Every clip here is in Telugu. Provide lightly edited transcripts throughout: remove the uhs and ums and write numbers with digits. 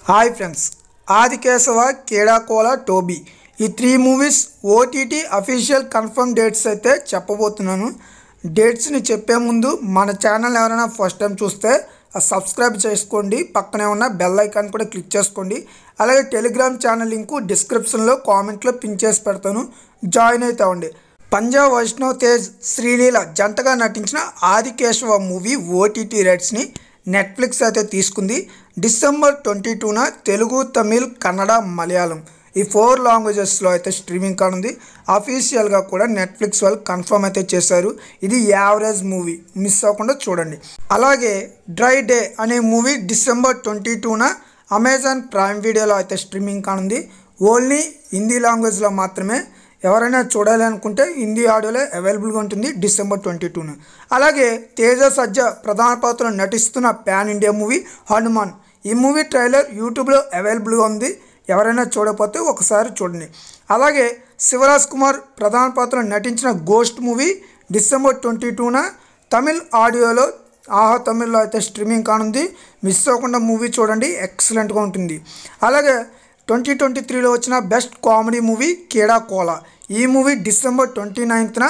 హాయ్ ఫ్రెండ్స్, ఆదికేశవ, కేడాకోల, టోబీ ఈ 3 movies OTT official confirm dates అయితే చెప్పబోతున్నాను. డేట్స్ని చెప్పే ముందు మన ఛానల్ ఎవరైనా ఫస్ట్ టైం చూస్తే సబ్స్క్రైబ్ చేసుకోండి, పక్కనే ఉన్న బెల్ ఐకాన్ కూడా క్లిక్ చేసుకోండి. అలాగే టెలిగ్రామ్ ఛానల్ లింకు డిస్క్రిప్షన్లో కామెంట్లో పిన్ చేసి పెడతాను, జాయిన్ అయితే అవ్వండి. పంజాబ్ వైష్ణవ్ తేజ్, శ్రీలీల జంటగా నటించిన ఆదికేశవ మూవీ ఓటీటీ రైట్స్ని నెట్ఫ్లిక్స్ అయితే తీసుకుంది. డిసెంబర్ 22న తెలుగు, తమిళ్, కన్నడ, మలయాళం ఈ 4 లాంగ్వేజెస్లో అయితే స్ట్రీమింగ్ కానుంది. అఫీషియల్గా కూడా నెట్ఫ్లిక్స్ వాళ్ళు కన్ఫర్మ్ అయితే చేశారు. ఇది యావరేజ్ మూవీ, మిస్ అవ్వకుండా చూడండి. అలాగే డ్రై డే అనే మూవీ డిసెంబర్ 22న అమెజాన్ ప్రైమ్ వీడియోలో అయితే స్ట్రీమింగ్ కానుంది. ఓన్లీ హిందీ లాంగ్వేజ్లో మాత్రమే. ఎవరైనా చూడాలి అనుకుంటే హిందీ ఆడియోలో అవైలబుల్గా ఉంటుంది డిసెంబర్ 22న. అలాగే తేజ సజ్జా ప్రధాన పాత్రలో నటిస్తున్న ప్యాన్ ఇండియా మూవీ హనుమాన్. ఈ మూవీ ట్రైలర్ యూట్యూబ్లో అవైలబుల్గా ఉంది, ఎవరైనా చూడకపోతే ఒకసారి చూడండి. అలాగే శివరాజ్ కుమార్ ప్రధాన పాత్రలో నటించిన గోస్ట్ మూవీ డిసెంబర్ 22న తమిళ్ ఆడియోలో ఆహా తమిళ్లో అయితే స్ట్రీమింగ్ కానుంది. మిస్ అవ్వకుండా మూవీ చూడండి, ఎక్సలెంట్గా ఉంటుంది. అలాగే 2023లో వచ్చిన బెస్ట్ కామెడీ మూవీ కేడాకోల. ఈ మూవీ డిసెంబర్ 29న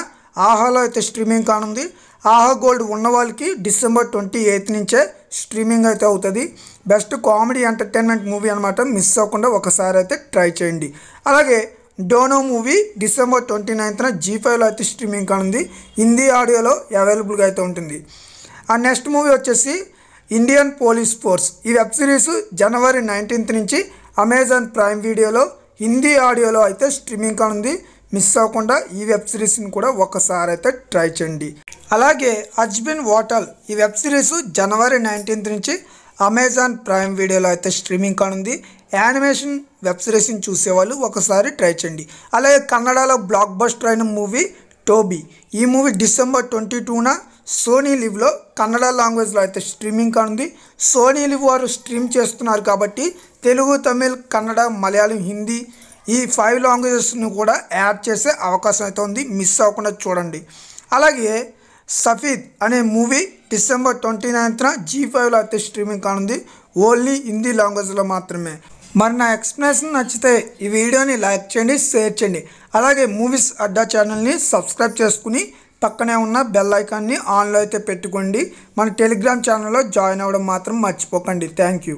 ఆహాలో అయితే స్ట్రీమింగ్ కానుంది. ఆహా గోల్డ్ ఉన్న వాళ్ళకి డిసెంబర్ 28 నుంచే స్ట్రీమింగ్ అయితే అవుతుంది. బెస్ట్ కామెడీ ఎంటర్టైన్మెంట్ మూవీ అనమాట, మిస్ అవ్వకుండా ఒకసారి అయితే ట్రై చేయండి. అలాగే డోనో మూవీ డిసెంబర్ 29న G5లో అయితే స్ట్రీమింగ్ కానుంది. హిందీ ఆడియోలో అవైలబుల్గా అయితే ఉంటుంది. ఆ నెక్స్ట్ మూవీ వచ్చేసి ఇండియన్ పోలీస్ ఫోర్స్. ఈ వెబ్ సిరీస్ జనవరి 19th నుంచి అమెజాన్ ప్రైమ్ వీడియోలో హిందీ ఆడియోలో అయితే స్ట్రీమింగ్ కానుంది. మిస్ అవ్వకుండా ఈ వెబ్ సిరీస్ని కూడా ఒకసారి అయితే ట్రై చేయండి. అలాగే హస్బెండ్ హోటల్ ఈ వెబ్ సిరీస్ జనవరి 19th నుంచి అమెజాన్ ప్రైమ్ వీడియోలో అయితే స్ట్రీమింగ్ కానుంది. యానిమేషన్ వెబ్ సిరీస్ని చూసేవాళ్ళు ఒకసారి ట్రై చేయండి. అలాగే కన్నడలో బ్లాక్ బస్టర్ అయిన మూవీ టోబీ. ఈ మూవీ డిసెంబర్ 22న సోనీ లివ్లో కన్నడ లాంగ్వేజ్లో అయితే స్ట్రీమింగ్ కానుంది. సోనీ లివ్ వారు స్ట్రీమ్ చేస్తున్నారు కాబట్టి తెలుగు, తమిళ్, కన్నడ, మలయాళం, హిందీ ఈ 5 లాంగ్వేజెస్ను కూడా యాడ్ చేసే అవకాశం అయితే ఉంది, మిస్ అవ్వకుండా చూడండి. అలాగే సఫీద్ అనే మూవీ డిసెంబర్ 29న G5లో అయితే స్ట్రీమింగ్ కానుంది. ఓన్లీ హిందీ లాంగ్వేజ్లో మాత్రమే. మరి నా ఎక్స్ప్లెనేషన్ నచ్చితే ఈ వీడియోని లైక్ చేయండి, షేర్ చేయండి. అలాగే మూవీస్ అడ్డా ఛానల్ని సబ్స్క్రైబ్ చేసుకుని పక్కనే ఉన్న బెల్ ఐకాన్ని ఆన్లో అయితే పెట్టుకోండి. మన టెలిగ్రామ్ ఛానల్లో జాయిన్ అవ్వడం మాత్రం మర్చిపోకండి. Thank you.